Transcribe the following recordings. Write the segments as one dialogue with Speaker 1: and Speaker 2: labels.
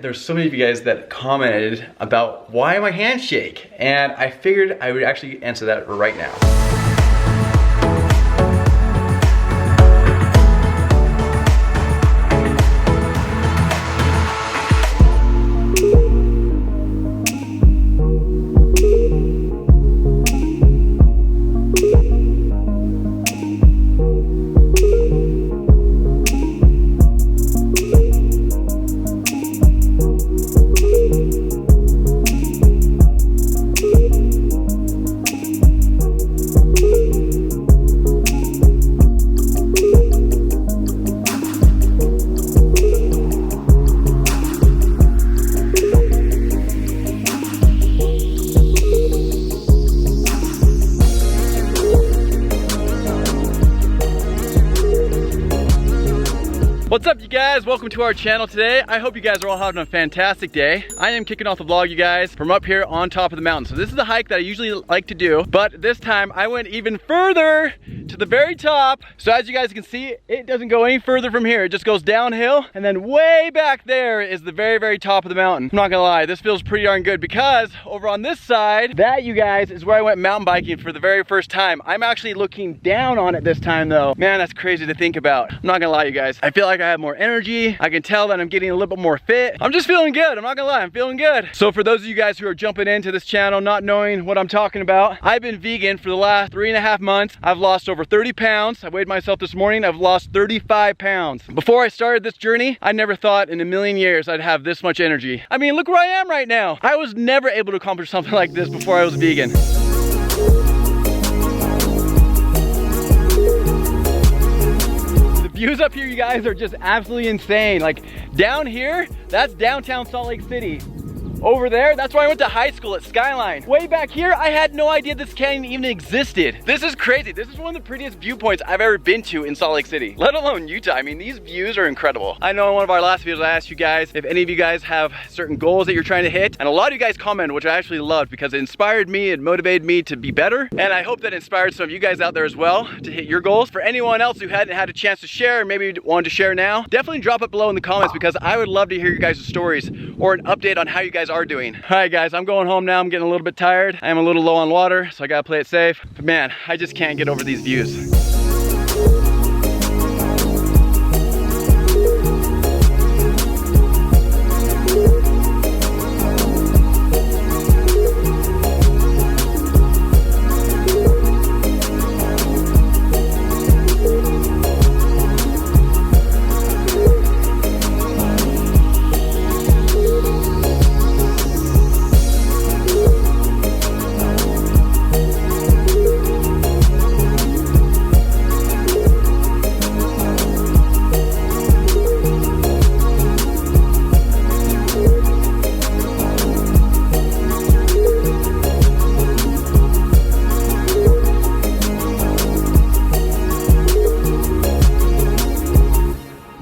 Speaker 1: There's so many of you guys that commented about why my hands shake, and I figured I would actually answer that right now. What's up, you guys? Welcome to our channel today. I hope you guys are all having a fantastic day. I am kicking off the vlog, you guys, from up here on top of the mountain. So this is the hike that I usually like to do, but this time I went even further to the very top. So as you guys can see, it doesn't go any further from here. It just goes downhill, and then way back there is the very, very top of the mountain. I'm not gonna lie, this feels pretty darn good because over on this side, that, you guys, is where I went mountain biking for the very first time. I'm actually looking down on it this time though. Man, that's crazy to think about. I'm not gonna lie, you guys. I feel like I have more energy. I can tell that I'm getting a little bit more fit. I'm just feeling good. I'm not gonna lie, I'm feeling good. So for those of you guys who are jumping into this channel not knowing what I'm talking about, I've been vegan for the last 3.5 months. I've lost over 30 pounds. I weighed myself this morning. I've lost 35 pounds. Before I started this journey, I never thought in a million years I'd have this much energy. I mean, look where I am right now. I was never able to accomplish something like this before I was vegan. Views up here, you guys, are just absolutely insane. Like down here, that's downtown Salt Lake City. Over there, that's where I went to high school at Skyline. Way back here, I had no idea this canyon even existed. This is crazy. This is one of the prettiest viewpoints I've ever been to in Salt Lake City, let alone Utah. I mean, these views are incredible. I know in one of our last videos, I asked you guys if any of you guys have certain goals that you're trying to hit, and a lot of you guys commented, which I actually loved because it inspired me, it motivated me to be better, and I hope that inspired some of you guys out there as well to hit your goals. For anyone else who hadn't had a chance to share, maybe wanted to share now, definitely drop it below in the comments because I would love to hear your guys' stories or an update on how you guys are doing. All right, guys, I'm going home now. I'm getting a little bit tired. I am a little low on water, so I gotta play it safe. But man, I just can't get over these views.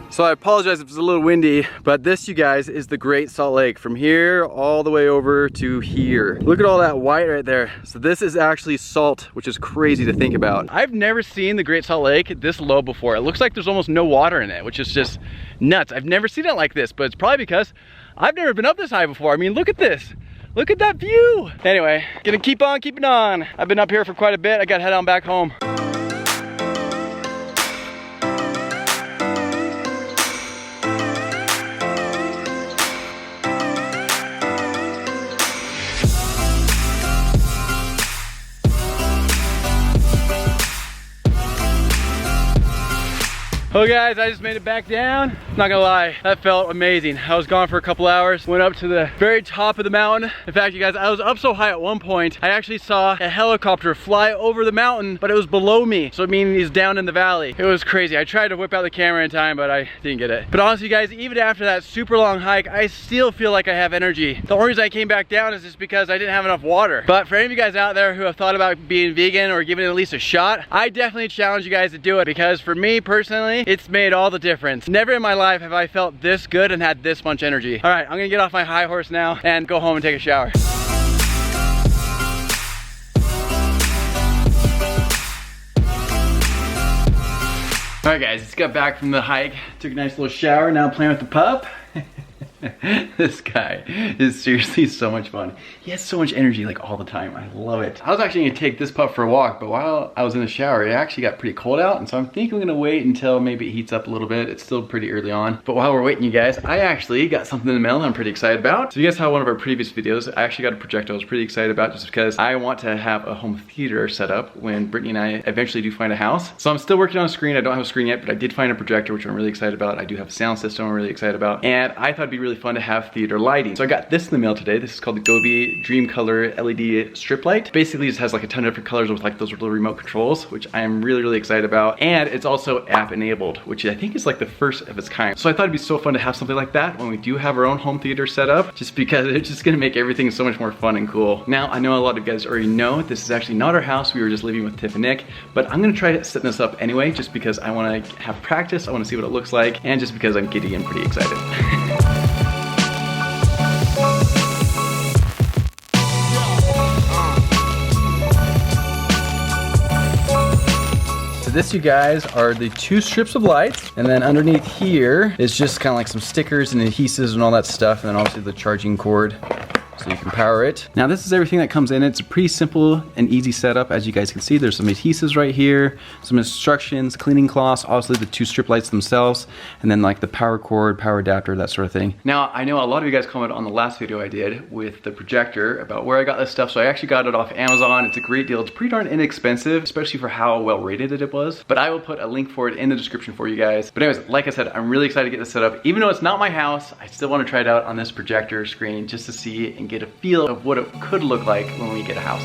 Speaker 1: So I apologize if it's a little windy, but this, you guys, is the Great Salt Lake from here all the way over to here. Look at all that white right there. So this is actually salt, which is crazy to think about. I've never seen the Great Salt Lake this low before. It looks like there's almost no water in it, which is just nuts. I've never seen it like this, but it's probably because I've never been up this high before. I mean, look at this. Look at that view. Anyway, gonna keep on keeping on. I've been up here for quite a bit. I gotta head on back home. Well, guys, I just made it back down. Not gonna lie, that felt amazing. I was gone for a couple hours, went up to the very top of the mountain. In fact, you guys, I was up so high at one point, I actually saw a helicopter fly over the mountain, but it was below me. So it means he's down in the valley. It was crazy. I tried to whip out the camera in time, but I didn't get it. But honestly, guys, even after that super long hike, I still feel like I have energy. The only reason I came back down is just because I didn't have enough water. But for any of you guys out there who have thought about being vegan or giving it at least a shot, I definitely challenge you guys to do it because for me personally, it's made all the difference. Never in my life have I felt this good and had this much energy. All right, I'm gonna get off my high horse now and go home and take a shower. All right, guys, just got back from the hike. Took a nice little shower. Now I'm playing with the pup. This guy is seriously so much fun. He has so much energy like all the time. I love it. I was actually gonna take this pup for a walk, but while I was in the shower, it actually got pretty cold out, and so I'm thinking I'm gonna wait until maybe it heats up a little bit. It's still pretty early on. But while we're waiting, you guys, I actually got something in the mail that I'm pretty excited about. So you guys saw one of our previous videos. I actually got a projector I was pretty excited about just because I want to have a home theater set up when Brittany and I eventually do find a house. So I'm still working on a screen. I don't have a screen yet, but I did find a projector, which I'm really excited about. I do have a sound system I'm really excited about. And I thought it'd be really fun to have theater lighting. So I got this in the mail today. This is called the Govee Dream Color LED strip light. Basically, it just has like a ton of different colors with like those little remote controls, which I am really, really excited about. And it's also app enabled, which I think is like the first of its kind. So I thought it'd be so fun to have something like that when we do have our own home theater set up, just because it's just gonna make everything so much more fun and cool. Now, I know a lot of you guys already know this is actually not our house. We were just living with Tiff and Nick, but I'm gonna try setting this up anyway, just because I wanna have practice. I wanna see what it looks like, and just because I'm giddy and pretty excited. This, you guys, are the 2 strips of lights, and then underneath here is just kind of like some stickers and adhesives and all that stuff, and then obviously the charging cord so you can power it. Now, this is everything that comes in. It's a pretty simple and easy setup. As you guys can see, there's some adhesives right here, some instructions, cleaning cloths, obviously the 2 strip lights themselves, and then like the power cord, power adapter, that sort of thing. Now, I know a lot of you guys commented on the last video I did with the projector about where I got this stuff, so I actually got it off Amazon. It's a great deal. It's pretty darn inexpensive, especially for how well rated it was, but I will put a link for it in the description for you guys. But anyways, like I said, I'm really excited to get this set up. Even though it's not my house, I still want to try it out on this projector screen just to see and get a feel of what it could look like when we get a house.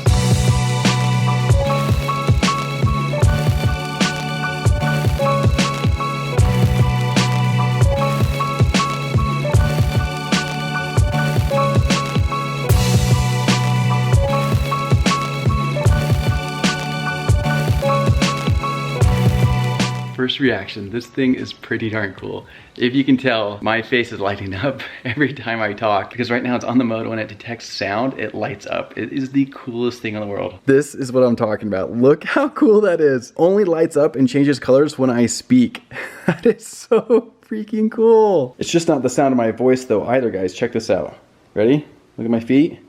Speaker 1: First reaction, this thing is pretty darn cool. If you can tell, my face is lighting up every time I talk, because right now it's on the mode. When it detects sound, it lights up. It is the coolest thing in the world. This is what I'm talking about. Look how cool that is. Only lights up and changes colors when I speak. That is so freaking cool. It's just not the sound of my voice though either, guys. Check this out. Ready? Look at my feet.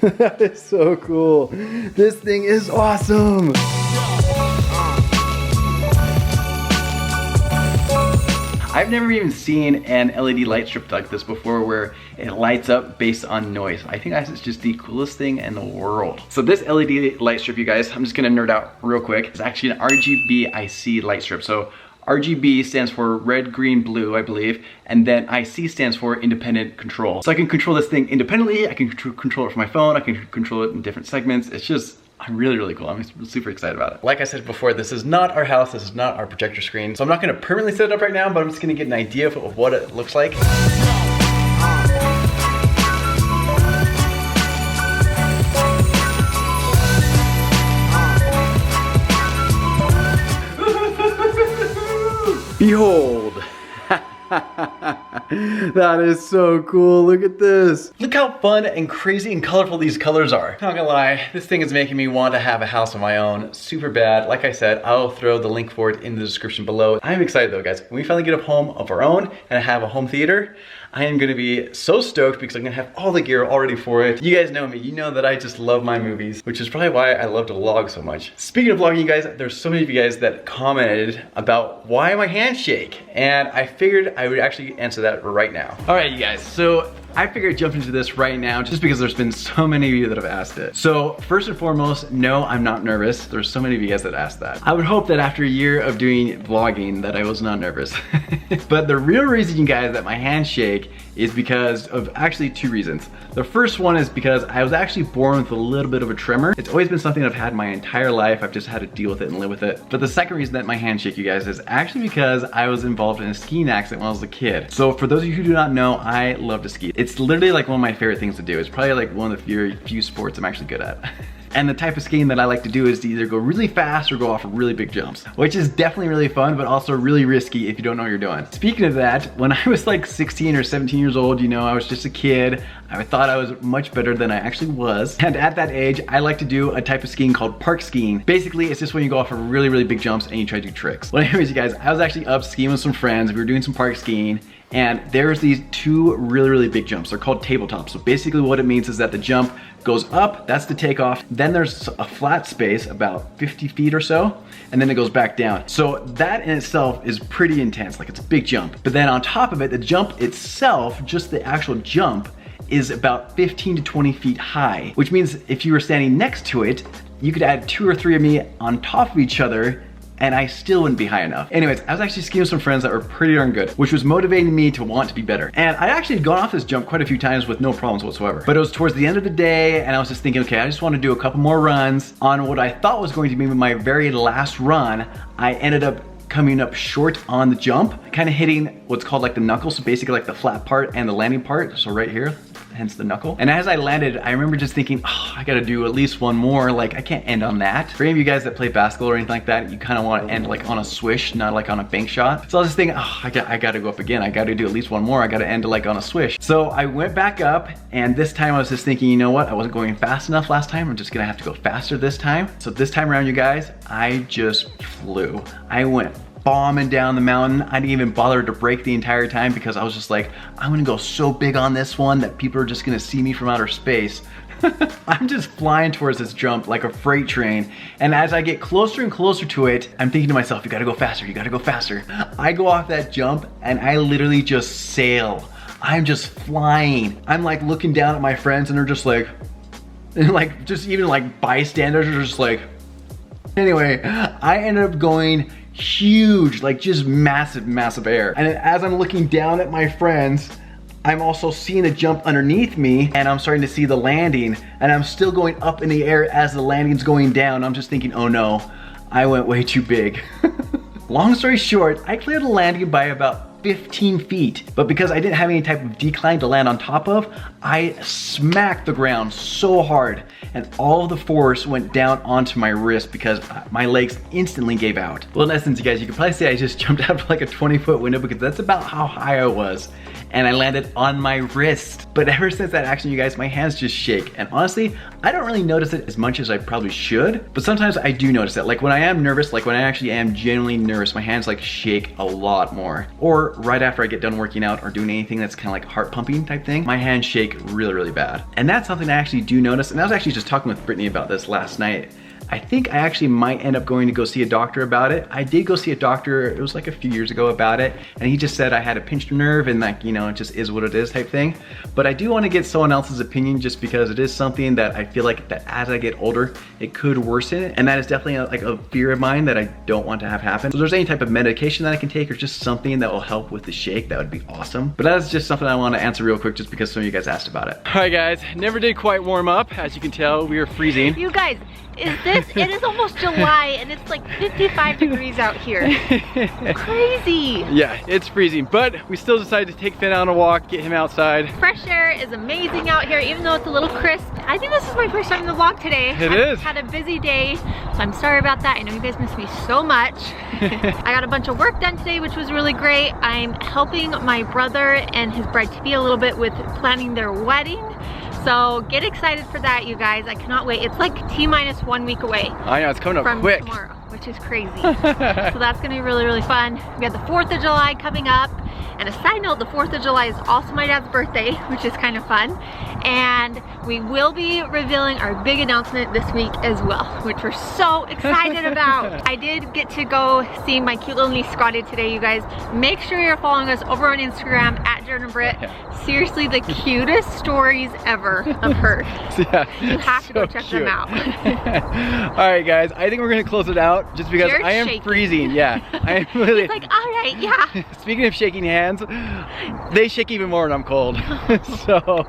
Speaker 1: That is so cool. This thing is awesome. I've never even seen an LED light strip like this before, where it lights up based on noise. I think that's just the coolest thing in the world. So this LED light strip, you guys, I'm just gonna nerd out real quick. It's actually an RGB IC light strip. So RGB stands for red, green, blue, I believe, and then IC stands for independent control. So I can control this thing independently, I can control it from my phone, I can control it in different segments. It's just, I'm really, really cool. I'm super excited about it. Like I said before, this is not our house, this is not our projector screen, so I'm not gonna permanently set it up right now, but I'm just gonna get an idea of what it looks like. Behold. That is so cool. Look at this. Look how fun and crazy and colorful these colors are. Not gonna lie, this thing is making me want to have a house of my own super bad. Like I said, I'll throw the link for it in the description below. I'm excited though, guys. When we finally get a home of our own and have a home theater, I am gonna be so stoked because I'm gonna have all the gear all ready for it. You guys know me, you know that I just love my movies, which is probably why I love to vlog so much. Speaking of vlogging, you guys, there's so many of you guys that commented about why my hands shake, and I figured I would actually answer that right now. All right, you guys, so I figured I'd jump into this right now just because there's been so many of you that have asked it. So first and foremost, no, I'm not nervous. There's so many of you guys that asked that. I would hope that after a year of doing vlogging that I was not nervous. But the real reason, you guys, that my hands shake is because of actually 2 reasons. The first one is because I was actually born with a little bit of a tremor. It's always been something I've had my entire life. I've just had to deal with it and live with it. But the second reason that my hands shake, you guys, is actually because I was involved in a skiing accident when I was a kid. So for those of you who do not know, I love to ski. It's literally like one of my favorite things to do. It's probably like one of the few sports I'm actually good at. And the type of skiing that I like to do is to either go really fast or go off really big jumps, which is definitely really fun, but also really risky if you don't know what you're doing. Speaking of that, when I was like 16 or 17 years old, you know, I was just a kid. I thought I was much better than I actually was. And at that age, I like to do a type of skiing called park skiing. Basically, it's just when you go off of really, really big jumps and you try to do tricks. Well, anyways, you guys, I was actually up skiing with some friends. We were doing some park skiing, and there's these two really, really big jumps. They're called tabletops. So basically what it means is that the jump goes up, that's the takeoff. Then there's a flat space about 50 feet or so, and then it goes back down. So that in itself is pretty intense, like it's a big jump. But then on top of it, the jump itself, just the actual jump, is about 15 to 20 feet high, which means if you were standing next to it, you could add 2 or 3 of me on top of each other, and I still wouldn't be high enough. Anyways, I was actually skiing with some friends that were pretty darn good, which was motivating me to want to be better. And I actually had gone off this jump quite a few times with no problems whatsoever. But it was towards the end of the day, and I was just thinking, okay, I just want to do a couple more runs. On what I thought was going to be my very last run, I ended up coming up short on the jump, kind of hitting what's called like the knuckle, so basically like the flat part and the landing part, so right here, hence the knuckle. And as I landed, I remember just thinking, oh, I gotta do at least one more, like I can't end on that. For any of you guys that play basketball or anything like that, you kind of want to end like on a swish, not like on a bank shot. So I was just thinking, oh, I gotta go up again, I gotta do at least one more, I gotta end like on a swish. So I went back up, and this time I was just thinking, you know what, I wasn't going fast enough last time, I'm just gonna have to go faster this time. So this time around, you guys, I just flew. I went bombing down the mountain. I didn't even bother to brake the entire time because I was just like, I'm gonna go so big on this one that people are just gonna see me from outer space. I'm just flying towards this jump like a freight train. And as I get closer and closer to it, I'm thinking to myself, you gotta go faster, you gotta go faster. I go off that jump and I literally just sail. I'm just flying. I'm like looking down at my friends and they're just like, and like just even like bystanders are just like, anyway, I ended up going huge, like just massive air. And as I'm looking down at my friends, I'm also seeing a jump underneath me, and I'm starting to see the landing, and I'm still going up in the air as the landing's going down. I'm just thinking, oh no, I went way too big. Long story short, I cleared the landing by about 15 feet, but because I didn't have any type of decline to land on top of, I smacked the ground so hard, and all of the force went down onto my wrist because my legs instantly gave out. Well, in essence, you guys, you could probably say I just jumped out of like a 20-foot window because that's about how high I was, and I landed on my wrist. But ever since that action, you guys, my hands just shake, and honestly, I don't really notice it as much as I probably should, but sometimes I do notice it. Like when I am nervous, like when I actually am genuinely nervous, my hands like shake a lot more. Or right after I get done working out or doing anything that's kind of like heart pumping type thing, my hands shake really, really bad. And that's something I actually do notice, and I was actually just talking with Brittany about this last night. I think I actually might end up going to go see a doctor about it. I did go see a doctor, it was like a few years ago about it, and he just said I had a pinched nerve and like, you know, it just is what it is type thing. But I do want to get someone else's opinion just because it is something that I feel like that as I get older, it could worsen. And that is definitely like a fear of mine that I don't want to have happen. So if there's any type of medication that I can take or just something that will help with the shake, that would be awesome. But that's just something I want to answer real quick just because some of you guys asked about it. All right guys, never did quite warm up. As you can tell, we are freezing.
Speaker 2: You guys, it is almost July and it's like 55 degrees out here. Crazy.
Speaker 1: Yeah, it's freezing, but we still decided to take Finn out on a walk, get him outside.
Speaker 2: Fresh air is amazing out here, even though it's a little crisp. I think this is my first time in the vlog today. I've had a busy day, so I'm sorry about that. I know you guys miss me so much. I got a bunch of work done today, which was really great. I'm helping my brother and his bride-to-be a little bit with planning their wedding. So get excited for that, you guys. I cannot wait. It's like T-minus 1 week away.
Speaker 1: I know, it's coming up quick.
Speaker 2: Tomorrow, which is crazy. So that's gonna be really, really fun. We got the 4th of July coming up. And a side note, the 4th of July is also my dad's birthday, which is kind of fun. And we will be revealing our big announcement this week as well, which we're so excited about. I did get to go see my cute little niece Scotty today, you guys. Make sure you're following us over on Instagram at Jared and Britt. Seriously, the cutest stories ever of her. Yeah, you have to go check them out.
Speaker 1: All right, guys, I think we're gonna close it out just because
Speaker 2: Jared's
Speaker 1: I am
Speaker 2: shaking.
Speaker 1: Freezing. Yeah, I am really.
Speaker 2: He's like, all right, yeah.
Speaker 1: Speaking of shaking hands, they shake even more when I'm cold. So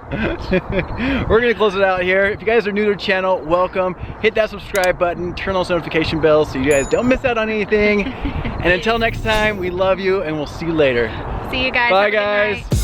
Speaker 1: we're gonna close it out here. If you guys are new to the channel, welcome. Hit that subscribe button, turn on those notification bells so you guys don't miss out on anything. And until next time, we love you and we'll see you later.
Speaker 2: See you guys.
Speaker 1: Bye guys.